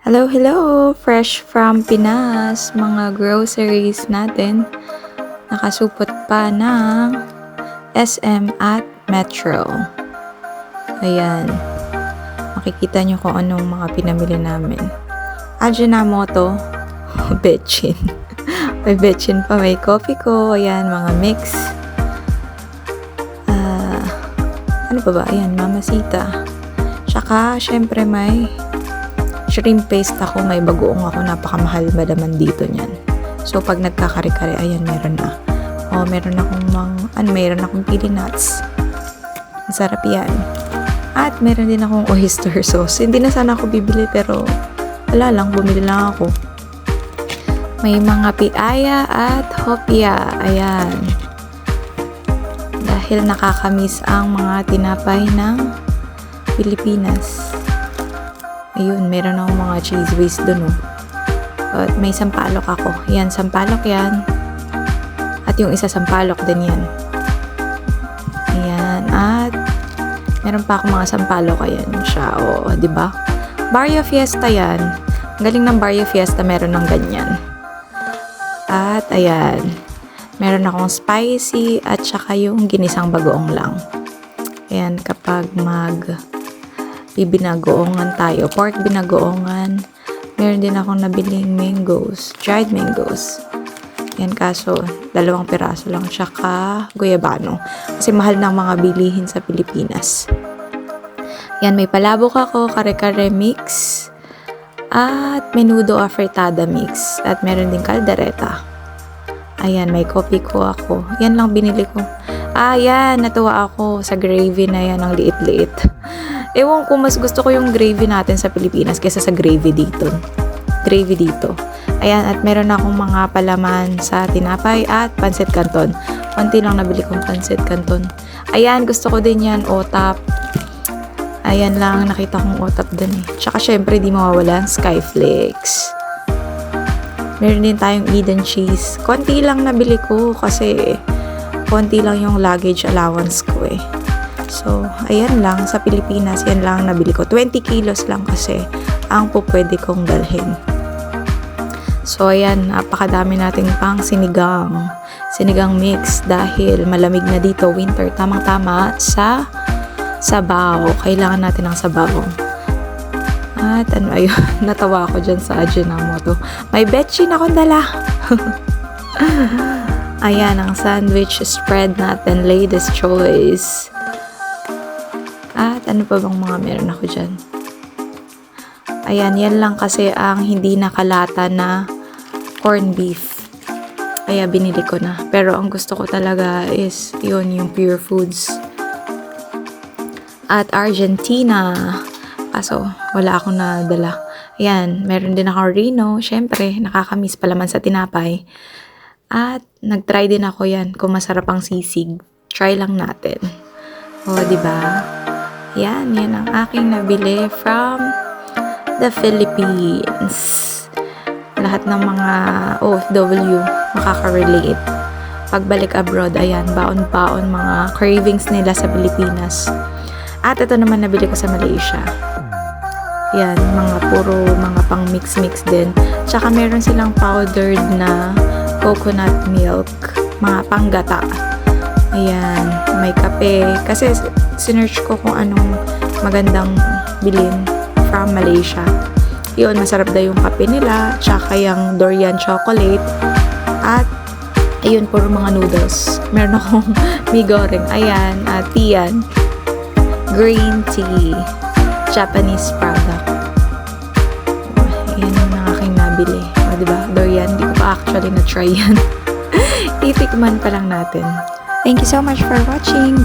Hello, hello! Fresh from Pinas, mga groceries natin. Nakasupot pa ng SM at Metro. Ayan. Makikita nyo kung anong mga pinamili namin. Ajinomoto, betchin. May betchin pa, may coffee ko. Ayan, mga mix. Ano pa ba? Ayan, Mamacita. Tsaka, syempre may shrimp paste ako, may bagoong ako, napakamahal madaman dito niyan. So, pag nagkakare-kare, ayan, meron na. Meron akong pili nuts. Masarap yan. At meron din akong oyster sauce. Hindi na sana ako bibili, pero wala lang, bumili lang ako. May mga piaya at hopia. Ayan. Dahil nakakamiss ang mga tinapay ng Pilipinas. Ayun, meron akong mga cheese whiz dun, At may sampalok ako. Yan, sampalok yan. At yung isa sampalok din yan. Ayan, at meron pa akong mga sampalok. Ayan siya, diba? Barrio Fiesta yan. Ang galing ng Barrio Fiesta, meron ng ganyan. At, ayan. Meron akong spicy at saka yung ginisang bagoong lang. Ayan, kapag binagoongan tayo. Pork binagoongan. Meron din akong nabiling mangoes. Dried mangoes. Yan, kaso 2 piraso lang. Tsaka guyabano. Kasi mahal ng mga bilihin sa Pilipinas. Yan, may palabok ako. Kare-kare mix. At menudo afritada mix. At meron din kaldereta. Ayan, may coffee ko ako. Yan lang binili ko. Yan, natuwa ako sa gravy na yan. Ang liit-liit. Ewan ko, mas gusto ko yung gravy natin sa Pilipinas kaysa sa gravy dito. Ayan, at meron akong mga palaman sa tinapay at pancit canton. Konti lang nabili kong pancit canton. Ayan, gusto ko din yan, otap. Ayan lang, nakita kong otap din Tsaka syempre, di mawawala ang skyflakes. Meron din tayong Eden cheese. Konti lang nabili ko kasi konti lang yung luggage allowance ko So, ayan lang. Sa Pilipinas, yan lang nabili ko. 20 kilos lang kasi ang pwede kong dalhin. So, ayan. Napakadami nating pang sinigang. Sinigang mix dahil malamig na dito. Winter. Tamang-tama sa sabaw. Kailangan natin ng sabaw. At ayun. Natawa ako dyan sa Ajinomoto. May betchin akong dala. Ayan, ang sandwich spread natin. Latest choice. At ano pa bang mga meron ako dyan? Ayan, yan lang kasi ang hindi nakalata na corned beef. Kaya binili ko na. Pero ang gusto ko talaga is yun, yung Pure Foods. At Argentina. Kaso, wala akong nadala. Ayan, meron din ako Reno. Siyempre, nakakamiss pala man sa tinapay. At nag-try din ako yan kung masarap ang sisig. Try lang natin. Diba? Yan ang aking nabili from the Philippines. Lahat ng mga OFW makaka-relate. Pagbalik abroad, ayan, baon-baon mga cravings nila sa Pilipinas. At ito naman nabili ko sa Malaysia. Yan, puro mga pang mix-mix din. Tsaka meron silang powdered na coconut milk. Mga panggata. Ayan, may kape. Kasi sinearch ko kung anong magandang bilhin from Malaysia. Yun, masarap daw yung kape nila. Tsaka yung durian chocolate. At, ayun, puro mga noodles. Meron akong mee goreng. Ayan, at yan. Green tea. Japanese product. Ayan yung aking nabili. Diba? Durian. Hindi ko pa actually na-try yan. Titikman pa lang natin. Thank you so much for watching.